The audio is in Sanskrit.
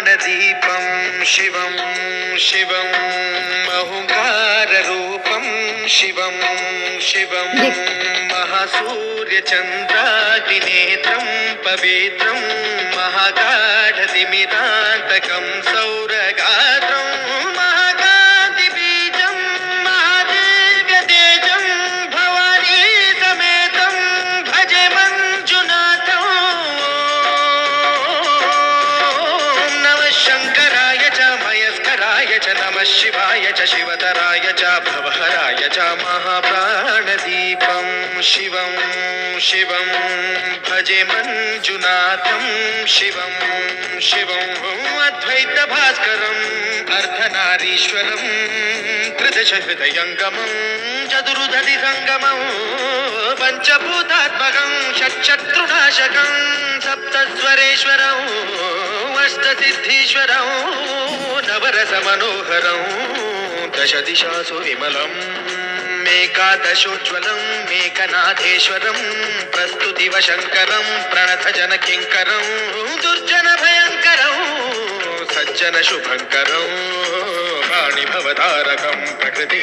प्राणदीपं शिवं शिवं अहुङ्काररूपं शिवं शिवं महासूर्यचन्द्राग्निनेत्रं पवित्रं महागाढतिमिरान्तकं सौरगात्रं महाकान्तिबीजं महादिव्यतेजं भवानी समेतं भजे मञ्जुनाथं। नमः शङ्कराय च मयस्कराय च नमः शिवाय च शिवतराय च भवहराय च महाप्राणदीपं शिवं शिवं भजे मञ्जुनाथं शिवं शिवं अद्वैतभास्करम् अर्धनारीश्वरं त्रिदशहृदयङ्गमं चतुर्दधिसङ्गमं पञ्चभूतात्मकं षट्शत्रुनाशकं सप्तस्वरेश्वरं अष्टसिद्धीश्वरं नवरसमनोहरं दशदिशासु विमलम् एकादशोज्ज्वलं मेघनाथेश्वरं प्रस्तुतिवशङ्करं प्रणतजनकिङ्करं दुर्जनभयङ्करं सज्जनशुभङ्करं वाणिभवतारकं प्रकृति